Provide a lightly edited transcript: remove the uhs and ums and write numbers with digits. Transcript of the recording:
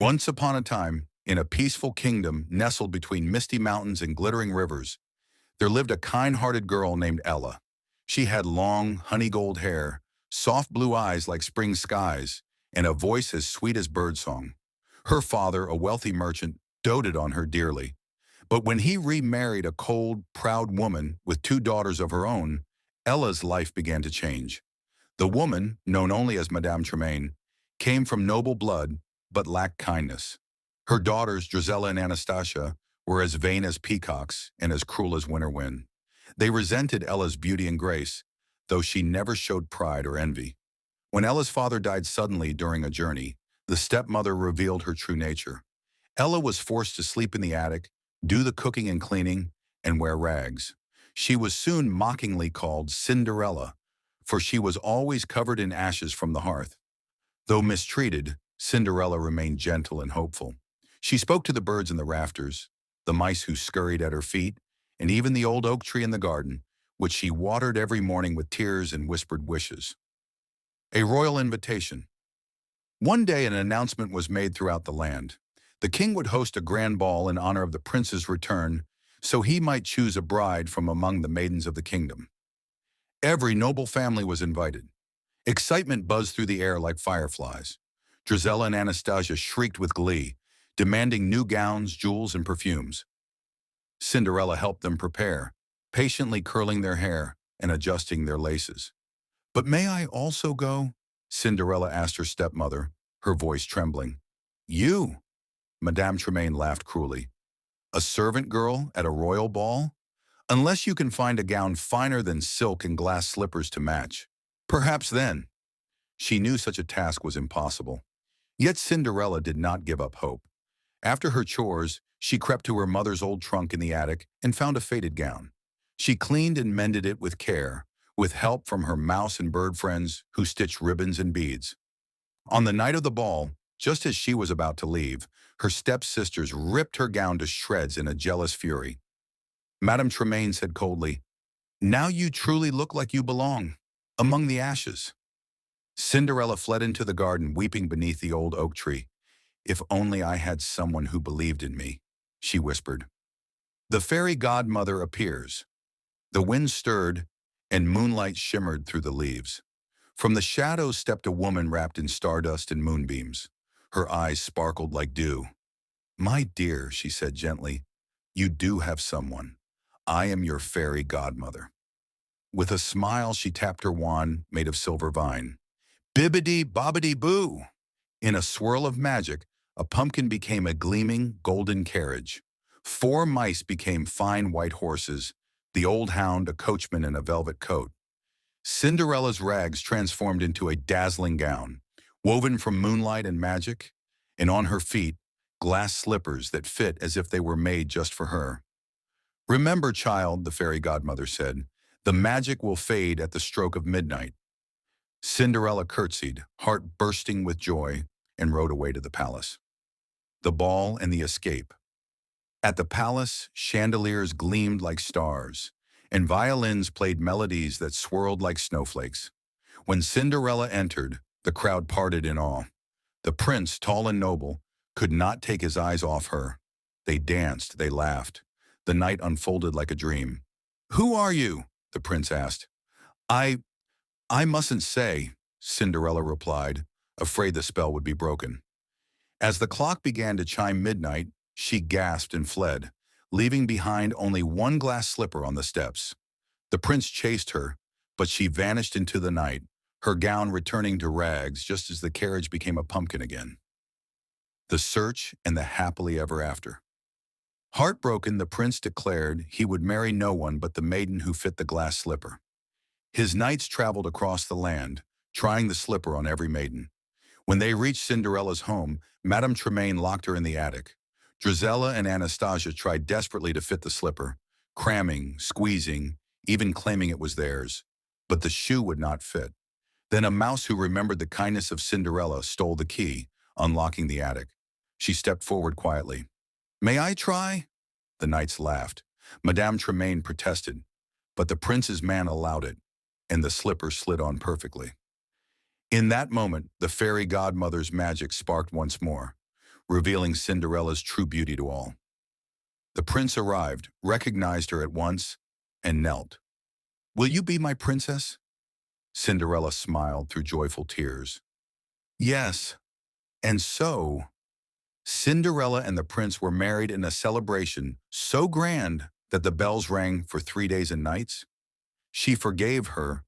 Once upon a time, in a peaceful kingdom nestled between misty mountains and glittering rivers, there lived a kind-hearted girl named Ella. She had long, honey-gold hair, soft blue eyes like spring skies, and a voice as sweet as birdsong. Her father, a wealthy merchant, doted on her dearly. But when he remarried a cold, proud woman with two daughters of her own, Ella's life began to change. The woman, known only as Madame Tremaine, came from noble blood but lacked kindness. Her daughters, Drizella and Anastasia, were as vain as peacocks and as cruel as winter wind. They resented Ella's beauty and grace, though she never showed pride or envy. When Ella's father died suddenly during a journey, the stepmother revealed her true nature. Ella was forced to sleep in the attic, do the cooking and cleaning, and wear rags. She was soon mockingly called Cinderella, for she was always covered in ashes from the hearth. Though mistreated, Cinderella remained gentle and hopeful. She spoke to the birds in the rafters, the mice who scurried at her feet, and even the old oak tree in the garden, which she watered every morning with tears and whispered wishes. A royal invitation. One day an announcement was made throughout the land. The king would host a grand ball in honor of the prince's return, so he might choose a bride from among the maidens of the kingdom. Every noble family was invited. Excitement buzzed through the air like fireflies. Drizella and Anastasia shrieked with glee, demanding new gowns, jewels, and perfumes. Cinderella helped them prepare, patiently curling their hair and adjusting their laces. "But may I also go?" Cinderella asked her stepmother, her voice trembling. "You?" Madame Tremaine laughed cruelly. "A servant girl at a royal ball? Unless you can find a gown finer than silk and glass slippers to match. Perhaps then." She knew such a task was impossible. Yet Cinderella did not give up hope. After her chores, she crept to her mother's old trunk in the attic and found a faded gown. She cleaned and mended it with care, with help from her mouse and bird friends who stitched ribbons and beads. On the night of the ball, just as she was about to leave, her stepsisters ripped her gown to shreds in a jealous fury. Madame Tremaine said coldly, "Now you truly look like you belong among the ashes." Cinderella fled into the garden, weeping beneath the old oak tree. "If only I had someone who believed in me," she whispered. The fairy godmother appears. The wind stirred, and moonlight shimmered through the leaves. From the shadows stepped a woman wrapped in stardust and moonbeams. Her eyes sparkled like dew. "My dear," she said gently, "you do have someone. I am your fairy godmother." With a smile, she tapped her wand, made of silver vine. Bibbidi-bobbidi-boo! In a swirl of magic, a pumpkin became a gleaming, golden carriage. 4 mice became fine white horses, the old hound a coachman in a velvet coat. Cinderella's rags transformed into a dazzling gown, woven from moonlight and magic, and on her feet, glass slippers that fit as if they were made just for her. "Remember, child," the fairy godmother said, "the magic will fade at the stroke of midnight." Cinderella curtsied, heart bursting with joy, and rode away to the palace. The ball and the escape. At the palace, chandeliers gleamed like stars, and violins played melodies that swirled like snowflakes. When Cinderella entered, the crowd parted in awe. The prince, tall and noble, could not take his eyes off her. They danced, they laughed. The night unfolded like a dream. "Who are you?" the prince asked. I I mustn't say," Cinderella replied, afraid the spell would be broken. As the clock began to chime midnight, she gasped and fled, leaving behind only one glass slipper on the steps. The prince chased her, but she vanished into the night, her gown returning to rags just as the carriage became a pumpkin again. The search and the happily ever after. Heartbroken, the prince declared he would marry no one but the maiden who fit the glass slipper. His knights traveled across the land, trying the slipper on every maiden. When they reached Cinderella's home, Madame Tremaine locked her in the attic. Drizella and Anastasia tried desperately to fit the slipper, cramming, squeezing, even claiming it was theirs. But the shoe would not fit. Then a mouse who remembered the kindness of Cinderella stole the key, unlocking the attic. She stepped forward quietly. "May I try?" The knights laughed. Madame Tremaine protested, but the prince's man allowed it, and the slipper slid on perfectly. In that moment, the fairy godmother's magic sparked once more. revealing Cinderella's true beauty to all. The prince arrived, recognized her at once, and knelt. "Will you be my princess?" Cinderella smiled through joyful tears. "Yes." And so, Cinderella and the prince were married in a celebration so grand that the bells rang for 3 days and nights. She forgave her,